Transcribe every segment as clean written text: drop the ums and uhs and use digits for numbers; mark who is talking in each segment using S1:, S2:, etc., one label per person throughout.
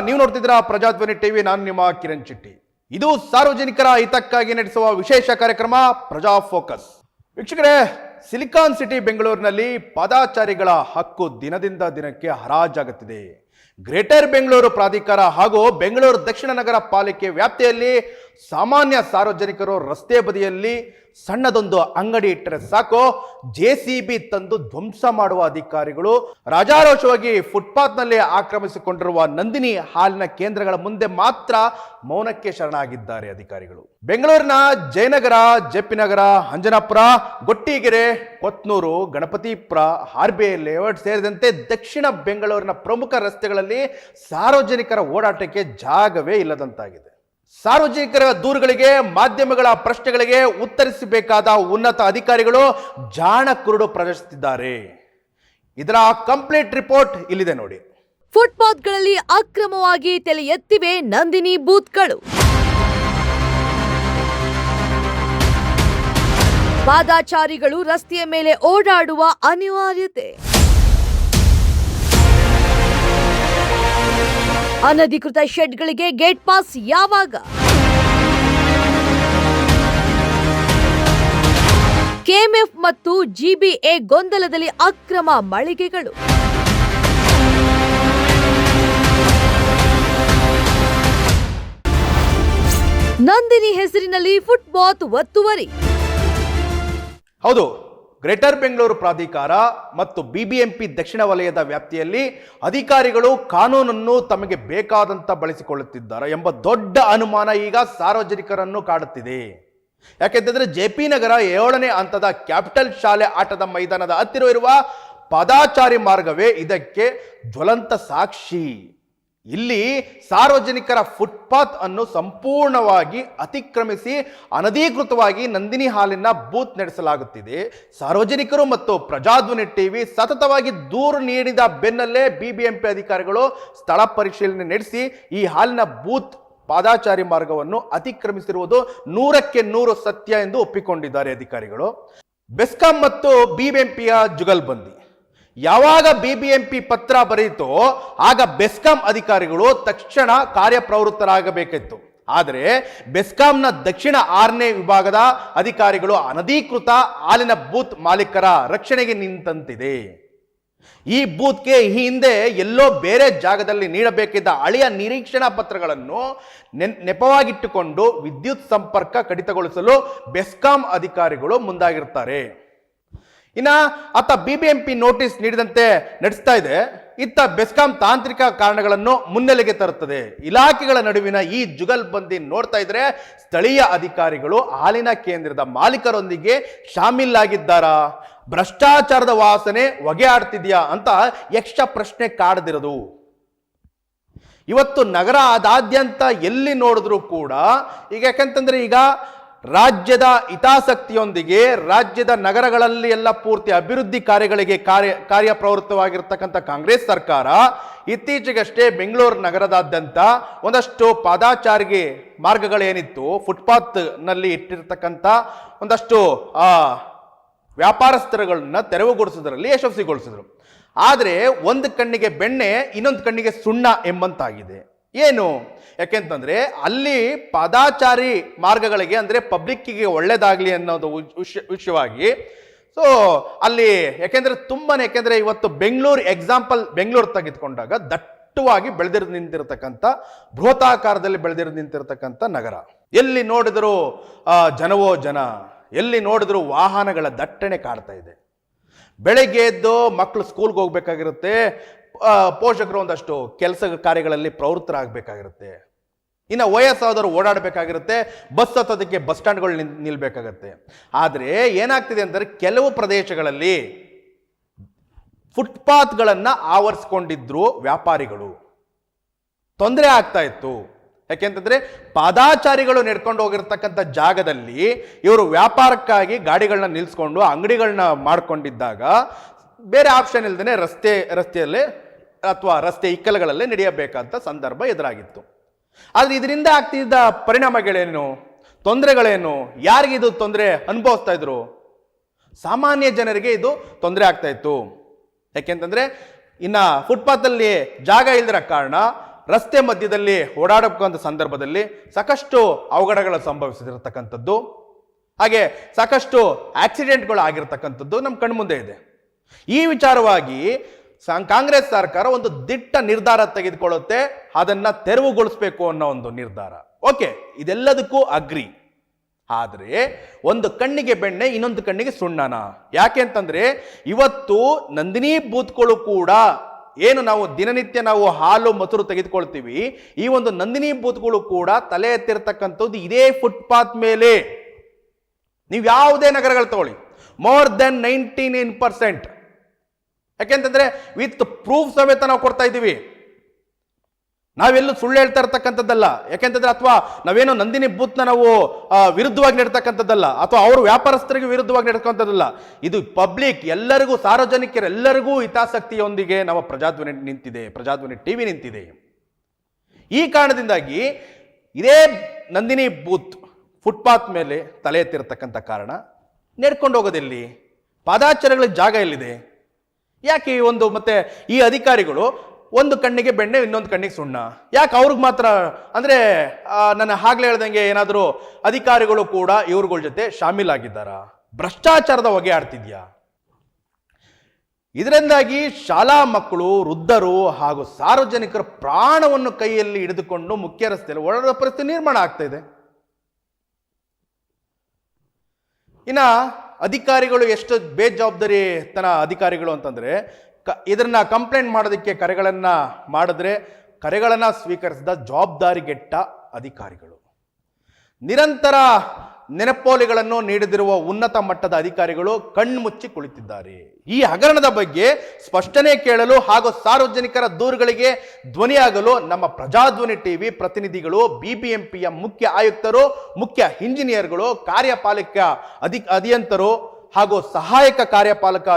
S1: ನೀವು ನೋಡ್ತಿದ್ದೀರಾ ಪ್ರಜಾಧ್ವನಿ ಟಿವಿ. ನಾನು ನಿಮ್ಮ ಕಿರಣ್ ಚಿಟ್ಟಿ. ಇದು ಸಾರ್ವಜನಿಕರ ಹಿತಕ್ಕಾಗಿ ನಡೆಸುವ ವಿಶೇಷ ಕಾರ್ಯಕ್ರಮ ಪ್ರಜಾ ಫೋಕಸ್. ವೀಕ್ಷಕರೇ, ಸಿಲಿಕಾನ್ ಸಿಟಿ ಬೆಂಗಳೂರಿನಲ್ಲಿ ಪಾದಾಚಾರಿಗಳ ಹಕ್ಕು ದಿನದಿಂದ ದಿನಕ್ಕೆ ಹರಾಜಾಗುತ್ತಿದೆ. ಗ್ರೇಟರ್ ಬೆಂಗಳೂರು ಪ್ರಾಧಿಕಾರ ಹಾಗೂ ಬೆಂಗಳೂರು ದಕ್ಷಿಣ ನಗರ ಪಾಲಿಕೆ ವ್ಯಾಪ್ತಿಯಲ್ಲಿ ಸಾಮಾನ್ಯ ಸಾರ್ವಜನಿಕರು ರಸ್ತೆ ಬದಿಯಲ್ಲಿ ಸಣ್ಣದೊಂದು ಅಂಗಡಿ ಇಟ್ಟರೆ ಸಾಕು, JCB ತಂದು ಧ್ವಂಸ ಮಾಡುವ ಅಧಿಕಾರಿಗಳು ರಾಜಾರೋಷವಾಗಿ ಫುಟ್ಪಾತ್ನಲ್ಲಿ ಆಕ್ರಮಿಸಿಕೊಂಡಿರುವ ನಂದಿನಿ ಹಾಲಿನ ಕೇಂದ್ರಗಳ ಮುಂದೆ ಮಾತ್ರ ಮೌನಕ್ಕೆ ಶರಣಾಗಿದ್ದಾರೆ ಅಧಿಕಾರಿಗಳು. ಬೆಂಗಳೂರಿನ ಜಯನಗರ, JP ನಗರ, ಅಂಜನಾಪುರ, ಗೊಟ್ಟಿಗೆರೆ, ಕೊತ್ನೂರು, ಗಣಪತಿಪುರ, RBI ಲೇಔಟ್ ಸೇರಿದಂತೆ ದಕ್ಷಿಣ ಬೆಂಗಳೂರಿನ ಪ್ರಮುಖ ರಸ್ತೆಗಳಲ್ಲಿ ಸಾರ್ವಜನಿಕರ ಓಡಾಟಕ್ಕೆ ಜಾಗವೇ ಇಲ್ಲದಂತಾಗಿದೆ. ಸಾರ್ವಜನಿಕರ ದೂರುಗಳಿಗೆ, ಮಾಧ್ಯಮಗಳ ಪ್ರಶ್ನೆಗಳಿಗೆ ಉತ್ತರಿಸಬೇಕಾದ ಉನ್ನತ ಅಧಿಕಾರಿಗಳು ಜಾಣ ಕುರುಡು ಪ್ರದರ್ಶಿಸುತ್ತಿದ್ದಾರೆ. ಇದರ ಕಂಪ್ಲೀಟ್ ರಿಪೋರ್ಟ್ ಇಲ್ಲಿದೆ ನೋಡಿ.
S2: ಫುಟ್ಪಾತ್ಗಳಲ್ಲಿ ಅಕ್ರಮವಾಗಿ ತಲೆ ಎತ್ತಿವೆ ನಂದಿನಿ ಬೂತ್ಗಳು. ಪಾದಾಚಾರಿಗಳು ರಸ್ತೆಯ ಮೇಲೆ ಓಡಾಡುವ ಅನಿವಾರ್ಯತೆ. ಅನಧಿಕೃತ ಶೆಡ್ಗಳಿಗೆ ಗೇಟ್ ಪಾಸ್ ಯಾವಾಗ? KMF ಮತ್ತು GBA ಗೊಂದಲದಲ್ಲಿ ಅಕ್ರಮ ಮಳಿಗೆಗಳು. ನಂದಿನಿ ಹೆಸರಿನಲ್ಲಿ ಫುಟ್ಪಾತ್ ಒತ್ತುವರಿ.
S1: ಹೌದು, ಗ್ರೇಟರ್ ಬೆಂಗಳೂರು ಪ್ರಾಧಿಕಾರ ಮತ್ತು BBMP ದಕ್ಷಿಣ ವಲಯದ ವ್ಯಾಪ್ತಿಯಲ್ಲಿ ಅಧಿಕಾರಿಗಳು ಕಾನೂನನ್ನು ತಮಗೆ ಬೇಕಾದಂತ ಬಳಸಿಕೊಳ್ಳುತ್ತಿದ್ದಾರೆ ಎಂಬ ದೊಡ್ಡ ಅನುಮಾನ ಈಗ ಸಾರ್ವಜನಿಕರನ್ನು ಕಾಡುತ್ತಿದೆ. ಯಾಕೆಂತಂದ್ರೆ JP ನಗರ 7ನೇ ಹಂತದ ಕ್ಯಾಪಿಟಲ್ ಶಾಲೆ ಆಟದ ಮೈದಾನದ ಹತ್ತಿರ ಇರುವ ಪಾದಾಚಾರಿ ಮಾರ್ಗವೇ ಇದಕ್ಕೆ ಜ್ವಲಂತ ಸಾಕ್ಷಿ. ಇಲ್ಲಿ ಸಾರ್ವಜನಿಕರ ಫುಟ್ಪಾತ್ ಅನ್ನು ಸಂಪೂರ್ಣವಾಗಿ ಅತಿಕ್ರಮಿಸಿ ಅನಧಿಕೃತವಾಗಿ ನಂದಿನಿ ಹಾಲಿನ ಬೂತ್ ನಡೆಸಲಾಗುತ್ತಿದೆ. ಸಾರ್ವಜನಿಕರು ಮತ್ತು ಪ್ರಜಾಧ್ವನಿ ಟಿವಿ ಸತತವಾಗಿ ದೂರು ನೀಡಿದ ಬೆನ್ನಲ್ಲೇ BBMP ಅಧಿಕಾರಿಗಳು ಸ್ಥಳ ಪರಿಶೀಲನೆ ನಡೆಸಿ ಈ ಹಾಲಿನ ಬೂತ್ ಪಾದಾಚಾರಿ ಮಾರ್ಗವನ್ನು ಅತಿಕ್ರಮಿಸಿರುವುದು 100ಕ್ಕೆ 100 ಸತ್ಯ ಎಂದು ಒಪ್ಪಿಕೊಂಡಿದ್ದಾರೆ ಅಧಿಕಾರಿಗಳು. ಬೆಸ್ಕಾಂ ಮತ್ತು BBMPಯ ಜುಗಲ್ಬಂದಿ. ಯಾವಾಗ BBMP ಪತ್ರ ಬರೆಯಿತೋ ಆಗ ಬೆಸ್ಕಾಂ ಅಧಿಕಾರಿಗಳು ತಕ್ಷಣ ಕಾರ್ಯಪ್ರವೃತ್ತರಾಗಬೇಕಿತ್ತು. ಆದರೆ ಬೆಸ್ಕಾಂನ ದಕ್ಷಿಣ 6ನೇ ವಿಭಾಗದ ಅಧಿಕಾರಿಗಳು ಅನಧಿಕೃತ ಹಾಲಿನ ಬೂತ್ ಮಾಲೀಕರ ರಕ್ಷಣೆಗೆ ನಿಂತಂತಿದೆ. ಈ ಬೂತ್ಗೆ ಈ ಹಿಂದೆ ಎಲ್ಲೋ ಬೇರೆ ಜಾಗದಲ್ಲಿ ನೀಡಬೇಕಿದ್ದ ಹಳೆಯ ನಿರೀಕ್ಷಣಾ ಪತ್ರಗಳನ್ನು ನೆಪವಾಗಿಟ್ಟುಕೊಂಡು ವಿದ್ಯುತ್ ಸಂಪರ್ಕ ಕಡಿತಗೊಳಿಸಲು ಬೆಸ್ಕಾಂ ಅಧಿಕಾರಿಗಳು ಮುಂದಾಗಿರ್ತಾರೆ. ಇನ್ನ ಆತ BBMP ನೋಟಿಸ್ ನೀಡಿದಂತೆ ನಡೆಸ್ತಾ ಇದೆ. ಇತ್ತ ಬೆಸ್ಕಾಂ ತಾಂತ್ರಿಕ ಕಾರಣಗಳನ್ನು ಮುನ್ನೆಲೆಗೆ ತರುತ್ತದೆ. ಇಲಾಖೆಗಳ ನಡುವಿನ ಈ ಜುಗಲ್ಬಂದಿ ನೋಡ್ತಾ ಇದ್ರೆ ಸ್ಥಳೀಯ ಅಧಿಕಾರಿಗಳು ಹಾಲಿನ ಕೇಂದ್ರದ ಮಾಲೀಕರೊಂದಿಗೆ ಶಾಮೀಲಾಗಿದ್ದಾರಾ, ಭ್ರಷ್ಟಾಚಾರದ ವಾಸನೆ ಹೊಗೆ ಆಡ್ತಿದ್ಯಾ ಅಂತ ಯಕ್ಷ ಪ್ರಶ್ನೆ ಕಾಡದಿರೋದು. ಇವತ್ತು ನಗರದಾದ್ಯಂತ ಎಲ್ಲಿ ನೋಡಿದ್ರು ಕೂಡ ಈಗ ಯಾಕಂತಂದ್ರೆ ಈಗ ರಾಜ್ಯದ ಹಿತಾಸಕ್ತಿಯೊಂದಿಗೆ ರಾಜ್ಯದ ನಗರಗಳಲ್ಲಿ ಎಲ್ಲ ಪೂರ್ತಿ ಅಭಿವೃದ್ಧಿ ಕಾರ್ಯಗಳಿಗೆ ಕಾರ್ಯಪ್ರವೃತ್ತವಾಗಿರ್ತಕ್ಕಂಥ ಕಾಂಗ್ರೆಸ್ ಸರ್ಕಾರ ಇತ್ತೀಚೆಗಷ್ಟೇ ಬೆಂಗಳೂರು ನಗರದಾದ್ಯಂತ ಒಂದಷ್ಟು ಪಾದಾಚಾರಿಗೆ ಮಾರ್ಗಗಳೇನಿತ್ತು, ಫುಟ್ಪಾತ್ ನಲ್ಲಿ ಇಟ್ಟಿರ್ತಕ್ಕಂಥ ಒಂದಷ್ಟು ವ್ಯಾಪಾರಸ್ಥರುಗಳನ್ನ ತೆರವುಗೊಳಿಸೋದ್ರಲ್ಲಿ ಯಶಸ್ವಿಗೊಳಿಸಿದ್ರು. ಆದರೆ ಒಂದು ಕಣ್ಣಿಗೆ ಬೆಣ್ಣೆ, ಇನ್ನೊಂದು ಕಣ್ಣಿಗೆ ಸುಣ್ಣ ಎಂಬಂತಾಗಿದೆ. ಏನು ಯಾಕೆಂತಂದ್ರೆ ಅಲ್ಲಿ ಪಾದಾಚಾರಿ ಮಾರ್ಗಗಳಿಗೆ ಅಂದ್ರೆ ಪಬ್ಲಿಕ್ಕಿಗೆ ಒಳ್ಳೇದಾಗ್ಲಿ ಅನ್ನೋದು ವಿಷಯವಾಗಿ ಅಲ್ಲಿ ಯಾಕೆಂದ್ರೆ ತುಂಬಾನೇ, ಯಾಕೆಂದ್ರೆ ಇವತ್ತು ಬೆಂಗಳೂರು ತೆಗೆದುಕೊಂಡಾಗ ದಟ್ಟವಾಗಿ ಬೆಳೆದಿರು ನಿಂತಿರತಕ್ಕಂಥ, ಬೃಹತಾಕಾರದಲ್ಲಿ ಬೆಳೆದಿರು ನಿಂತಿರತಕ್ಕಂಥ ನಗರ. ಎಲ್ಲಿ ನೋಡಿದ್ರು ಜನವೋ ಜನ, ಎಲ್ಲಿ ನೋಡಿದ್ರು ವಾಹನಗಳ ದಟ್ಟಣೆ ಕಾಡ್ತಾ ಇದೆ. ಬೆಳಗ್ಗೆ ಎದ್ದು ಮಕ್ಕಳು ಸ್ಕೂಲ್ಗೆ ಹೋಗ್ಬೇಕಾಗಿರುತ್ತೆ, ಪೋಷಕರು ಒಂದಷ್ಟು ಕೆಲಸ ಕಾರ್ಯಗಳಲ್ಲಿ ಪ್ರವೃತ್ತರಾಗಬೇಕಾಗಿರುತ್ತೆ, ಇನ್ನು ವಯಸ್ಸಾದವರು ಓಡಾಡಬೇಕಾಗಿರುತ್ತೆ, ಬಸ್ ಹತ್ತೋದಕ್ಕೆ ಬಸ್ ಸ್ಟ್ಯಾಂಡ್ಗಳು ನಿಲ್ಬೇಕಾಗತ್ತೆ. ಆದರೆ ಏನಾಗ್ತಿದೆ ಅಂದರೆ ಕೆಲವು ಪ್ರದೇಶಗಳಲ್ಲಿ ಫುಟ್ಪಾತ್ಗಳನ್ನು ಆವರಿಸ್ಕೊಂಡಿದ್ರು ವ್ಯಾಪಾರಿಗಳು, ತೊಂದರೆ ಆಗ್ತಾ ಇತ್ತು. ಯಾಕೆಂತಂದ್ರೆ ಪಾದಾಚಾರಿಗಳು ನಡ್ಕೊಂಡು ಹೋಗಿರ್ತಕ್ಕಂಥ ಜಾಗದಲ್ಲಿ ಇವರು ವ್ಯಾಪಾರಕ್ಕಾಗಿ ಗಾಡಿಗಳನ್ನ ನಿಲ್ಸ್ಕೊಂಡು ಅಂಗಡಿಗಳನ್ನ ಮಾಡ್ಕೊಂಡಿದ್ದಾಗ ಬೇರೆ ಆಪ್ಷನ್ ಇಲ್ದೇನೆ ರಸ್ತೆಯಲ್ಲೇ ಅಥವಾ ರಸ್ತೆ ಇಕ್ಕಲಗಳಲ್ಲೇ ನಡೆಯಬೇಕಾದ ಸಂದರ್ಭ ಎದುರಾಗಿತ್ತು. ಆದರೆ ಇದರಿಂದ ಆಗ್ತಿದ್ದ ಪರಿಣಾಮಗಳೇನು, ತೊಂದರೆಗಳೇನು, ಯಾರಿಗಿದು ತೊಂದರೆ ಅನುಭವಿಸ್ತಾ ಇದ್ರು? ಸಾಮಾನ್ಯ ಜನರಿಗೆ ಇದು ತೊಂದರೆ ಆಗ್ತಾ ಇತ್ತು. ಯಾಕೆಂತಂದ್ರೆ ಇನ್ನ ಫುಟ್ಪಾತ್ ಅಲ್ಲಿ ಜಾಗ ಇಲ್ದಿರ ಕಾರಣ ರಸ್ತೆ ಮಧ್ಯದಲ್ಲಿ ಓಡಾಡಬೇಕಂತ ಸಂದರ್ಭದಲ್ಲಿ ಸಾಕಷ್ಟು ಅವಘಡಗಳು ಸಂಭವಿಸಿರತಕ್ಕಂಥದ್ದು, ಹಾಗೆ ಸಾಕಷ್ಟು ಆಕ್ಸಿಡೆಂಟ್ಗಳು ಆಗಿರತಕ್ಕಂಥದ್ದು ನಮ್ಮ ಕಣ್ಮುಂದೆ ಇದೆ. ಈ ವಿಚಾರವಾಗಿ ಕಾಂಗ್ರೆಸ್ ಸರ್ಕಾರ ಒಂದು ದಿಟ್ಟ ನಿರ್ಧಾರ ತೆಗೆದುಕೊಳ್ಳುತ್ತೆ, ಅದನ್ನ ತೆರವುಗೊಳಿಸಬೇಕು ಅನ್ನೋ ಒಂದು ನಿರ್ಧಾರ. ಓಕೆ, ಇದೆಲ್ಲದಕ್ಕೂ ಅಗ್ರಿ. ಆದರೆ ಒಂದು ಕಣ್ಣಿಗೆ ಬೆಣ್ಣೆ, ಇನ್ನೊಂದು ಕಣ್ಣಿಗೆ ಸುಣ್ಣನ. ಯಾಕೆ ಅಂತಂದ್ರೆ ಇವತ್ತು ನಂದಿನಿ ಬೂತ್ಗಳು ಕೂಡ ಏನು ನಾವು ದಿನನಿತ್ಯ ನಾವು ಹಾಲು ಮೊಸರು ತೆಗೆದುಕೊಳ್ತೀವಿ, ಈ ಒಂದು ನಂದಿನಿ ಬೂತ್ಗಳು ಕೂಡ ತಲೆ ಎತ್ತಿರ್ತಕ್ಕಂಥದ್ದು ಇದೇ ಫುಟ್ಪಾತ್ ಮೇಲೆ. ನೀವು ಯಾವುದೇ ನಗರಗಳು ತಗೊಳ್ಳಿ, ಮೋರ್ ದೆನ್ 99%. ಯಾಕೆಂತಂದ್ರೆ ವಿತ್ ಪ್ರೂಫ್ ಸಮೇತ ನಾವು ಕೊಡ್ತಾ ಇದ್ದೀವಿ. ನಾವೆಲ್ಲೂ ಸುಳ್ಳು ಹೇಳ್ತಾ ಇರ್ತಕ್ಕಂಥದ್ದಲ್ಲ. ಯಾಕೆಂತಂದ್ರೆ ಅಥವಾ ನಾವೇನೋ ನಂದಿನಿ ಬೂತ್ನ ನಾವು ವಿರುದ್ಧವಾಗಿ ನಡ್ತಕ್ಕಂಥದ್ದಲ್ಲ, ಅಥವಾ ಅವರು ವ್ಯಾಪಾರಸ್ಥರಿಗೆ ವಿರುದ್ಧವಾಗಿ ನಡ್ತಕ್ಕಂಥದ್ದಲ್ಲ. ಇದು ಪಬ್ಲಿಕ್ ಎಲ್ಲರಿಗೂ, ಸಾರ್ವಜನಿಕರೆಲ್ಲರಿಗೂ ಹಿತಾಸಕ್ತಿಯೊಂದಿಗೆ ನಮ್ಮ ಪ್ರಜಾಧ್ವನಿ ನಿಂತಿದೆ, ಪ್ರಜಾಧ್ವನಿ ಟಿವಿ ನಿಂತಿದೆ. ಈ ಕಾರಣದಿಂದಾಗಿ ಇದೇ ನಂದಿನಿ ಬೂತ್ ಫುಟ್ಪಾತ್ ಮೇಲೆ ತಲೆ ಎತ್ತಿರತಕ್ಕಂಥ ಕಾರಣ ನಡ್ಕೊಂಡು ಹೋಗೋದೆಲ್ಲಿ, ಪಾದಾಚಾರಗಳಿಗೆ ಜಾಗ ಎಲ್ಲಿದೆ? ಯಾಕೆ ಈ ಒಂದು ಮತ್ತೆ ಈ ಅಧಿಕಾರಿಗಳು ಒಂದು ಕಣ್ಣಿಗೆ ಬೆಣ್ಣೆ ಇನ್ನೊಂದು ಕಣ್ಣಿಗೆ ಸುಣ್ಣ? ಯಾಕೆ ಅವ್ರಿಗೆ ಮಾತ್ರ ಅಂದ್ರೆ ನಾನು ಆಗ್ಲೇ ಹೇಳ್ದಂಗೆ ಏನಾದರೂ ಅಧಿಕಾರಿಗಳು ಕೂಡ ಇವ್ರಗಳ ಜೊತೆ ಶಾಮೀಲಾಗಿದ್ದಾರಾ? ಭ್ರಷ್ಟಾಚಾರದ ಹೊಗೆ ಆಡ್ತಿದ್ಯಾ? ಇದರಿಂದಾಗಿ ಶಾಲಾ ಮಕ್ಕಳು, ವೃದ್ಧರು ಹಾಗೂ ಸಾರ್ವಜನಿಕರ ಪ್ರಾಣವನ್ನು ಕೈಯಲ್ಲಿ ಹಿಡಿದುಕೊಂಡು ಮುಖ್ಯ ರಸ್ತೆಯಲ್ಲಿ ಓಡಾಡುವ ಪರಿಸ್ಥಿತಿ ನಿರ್ಮಾಣ ಆಗ್ತಾ ಇದೆ. ಇನ್ನ ಅಧಿಕಾರಿಗಳು ಎಷ್ಟು ಬೇಜವಾಬ್ದಾರಿ ತನ ಅಧಿಕಾರಿಗಳು ಅಂತಂದ್ರೆ, ಇದನ್ನ ಕಂಪ್ಲೇಂಟ್ ಮಾಡೋದಕ್ಕೆ ಕರೆಗಳನ್ನ ಮಾಡಿದ್ರೆ ಕರೆಗಳನ್ನ ಸ್ವೀಕರಿಸಿದ ಜವಾಬ್ದಾರಿಗೆಟ್ಟ ಅಧಿಕಾರಿಗಳು, ನಿರಂತರ ನೆನಪೋಲಿಗಳನ್ನು ನೀಡದಿರುವ ಉನ್ನತ ಮಟ್ಟದ ಅಧಿಕಾರಿಗಳು ಕಣ್ಮುಚ್ಚಿ ಕುಳಿತಿದ್ದಾರೆ. ಈ ಹಗರಣದ ಬಗ್ಗೆ ಸ್ಪಷ್ಟನೆ ಕೇಳಲು ಹಾಗೂ ಸಾರ್ವಜನಿಕರ ದೂರುಗಳಿಗೆ ಧ್ವನಿಯಾಗಲು ನಮ್ಮ ಪ್ರಜಾಧ್ವನಿ ಟಿವಿ ಪ್ರತಿನಿಧಿಗಳು ಬಿಬಿಎಂಪಿಯ ಮುಖ್ಯ ಆಯುಕ್ತರು, ಮುಖ್ಯ ಇಂಜಿನಿಯರ್ಗಳು, ಕಾರ್ಯಪಾಲಕ ಅಧಿಯಂತರು ಹಾಗೂ ಸಹಾಯಕ ಕಾರ್ಯಪಾಲಕ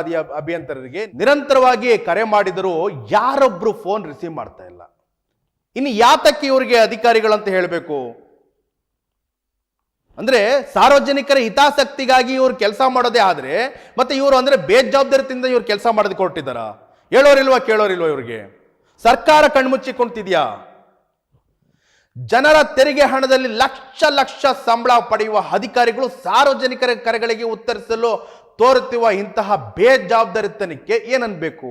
S1: ಅಭಿಯಂತರರಿಗೆ ನಿರಂತರವಾಗಿ ಕರೆ ಮಾಡಿದರೂ ಯಾರೊಬ್ರು ಫೋನ್ ರಿಸೀವ್ ಮಾಡ್ತಾ ಇಲ್ಲ. ಇನ್ನು ಯಾತಕ್ಕೆ ಇವರಿಗೆ ಅಧಿಕಾರಿಗಳು ಅಂತ ಹೇಳಬೇಕು? ಅಂದ್ರೆ ಸಾರ್ವಜನಿಕರ ಹಿತಾಸಕ್ತಿಗಾಗಿ ಇವ್ರು ಕೆಲಸ ಮಾಡೋದೇ ಆದ್ರೆ ಮತ್ತೆ ಇವರು ಅಂದ್ರೆ ಬೇಜವಾಬ್ದಾರಿಯಿಂದ ಇವ್ರು ಕೆಲಸ ಮಾಡೋದಕ್ಕೆ ಹೊರಟಿದ್ದಾರ? ಹೇಳೋರಿಲ್ವಾ, ಕೇಳೋರಿಲ್ವಾ? ಇವ್ರಿಗೆ ಸರ್ಕಾರ ಕಣ್ಮುಚ್ಚಿಕೊಂತಿದ್ಯಾ? ಜನರ ತೆರಿಗೆ ಹಣದಲ್ಲಿ ಲಕ್ಷ ಲಕ್ಷ ಸಂಬಳ ಪಡೆಯುವ ಅಧಿಕಾರಿಗಳು ಸಾರ್ವಜನಿಕರ ಕರೆಗಳಿಗೆ ಉತ್ತರಿಸಲು ತೋರುತ್ತಿರುವ ಇಂತಹ ಬೇಜವಾಬ್ದಾರಿತನಕ್ಕೆ ಏನನ್ಬೇಕು?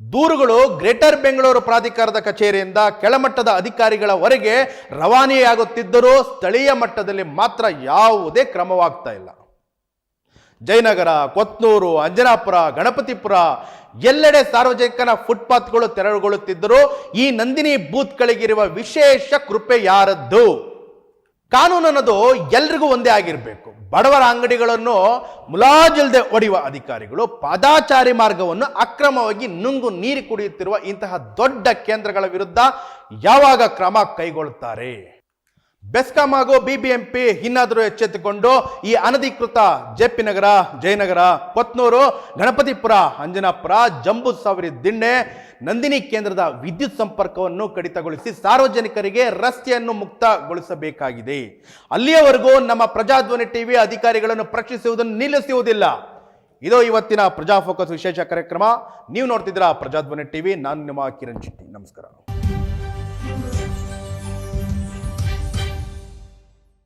S1: ದೂರುಗಳು ಗ್ರೇಟರ್ ಬೆಂಗಳೂರು ಪ್ರಾಧಿಕಾರದ ಕಚೇರಿಯಿಂದ ಕೆಳಮಟ್ಟದ ಅಧಿಕಾರಿಗಳವರೆಗೆ ರವಾನೆಯಾಗುತ್ತಿದ್ದರೂ ಸ್ಥಳೀಯ ಮಟ್ಟದಲ್ಲಿ ಮಾತ್ರ ಯಾವುದೇ ಕ್ರಮವಾಗ್ತಾ ಇಲ್ಲ. ಜಯನಗರ, ಕೊತ್ನೂರು, ಅಂಜನಾಪುರ, ಗಣಪತಿಪುರ ಎಲ್ಲೆಡೆ ಸಾರ್ವಜನಿಕರ ಫುಟ್ಪಾತ್ಗಳು ತೆರವುಗೊಳ್ಳುತ್ತಿದ್ದರೂ ಈ ನಂದಿನಿ ಬೂತ್ಗಳಿಗಿರುವ ವಿಶೇಷ ಕೃಪೆ ಯಾರದ್ದು? ಕಾನೂನು ಅನ್ನೋದು ಎಲ್ರಿಗೂ ಒಂದೇ ಆಗಿರಬೇಕು. ಬಡವರ ಅಂಗಡಿಗಳನ್ನು ಮುಲಾಜಿಲ್ಲದೆ ಒಡೆಯುವ ಅಧಿಕಾರಿಗಳು ಪಾದಾಚಾರಿ ಮಾರ್ಗವನ್ನು ಅಕ್ರಮವಾಗಿ ನುಂಗು ನೀರು ಕುಡಿಯುತ್ತಿರುವ ಇಂತಹ ದೊಡ್ಡ ಕೇಂದ್ರಗಳ ವಿರುದ್ಧ ಯಾವಾಗ ಕ್ರಮ ಕೈಗೊಳ್ಳುತ್ತಾರೆ? ಬೆಸ್ಕಾಂ ಹಾಗೂ ಬಿಬಿಎಂಪಿ ಇನ್ನಾದರೂ ಎಚ್ಚೆತ್ತುಕೊಂಡು ಈ ಅನಧಿಕೃತ ಜೆಪಿ ನಗರ, ಜಯನಗರ, ಕೊತ್ನೂರು, ಗಣಪತಿಪುರ, ಅಂಜನಾಪುರ, ಜಂಬೂ ಸವರಿ ದಿಣ್ಣೆ, ನಂದಿನಿ ಕೇಂದ್ರದ ವಿದ್ಯುತ್ ಸಂಪರ್ಕವನ್ನು ಕಡಿತಗೊಳಿಸಿ ಸಾರ್ವಜನಿಕರಿಗೆ ರಸ್ತೆಯನ್ನು ಮುಕ್ತಗೊಳಿಸಬೇಕಾಗಿದೆ. ಅಲ್ಲಿಯವರೆಗೂ ನಮ್ಮ ಪ್ರಜಾಧ್ವನಿ ಟಿವಿ ಅಧಿಕಾರಿಗಳನ್ನು ಪ್ರಶ್ನಿಸುವುದನ್ನು ನಿಲ್ಲಿಸುವುದಿಲ್ಲ. ಇದು ಇವತ್ತಿನ ಪ್ರಜಾ ಫೋಕಸ್ ವಿಶೇಷ ಕಾರ್ಯಕ್ರಮ. ನೀವು ನೋಡ್ತಿದ್ದೀರಾ ಪ್ರಜಾಧ್ವನಿ ಟಿವಿ. ನಾನು ನಿಮ್ಮ ಕಿರಣ್ ಶೆಟ್ಟಿ. ನಮಸ್ಕಾರ.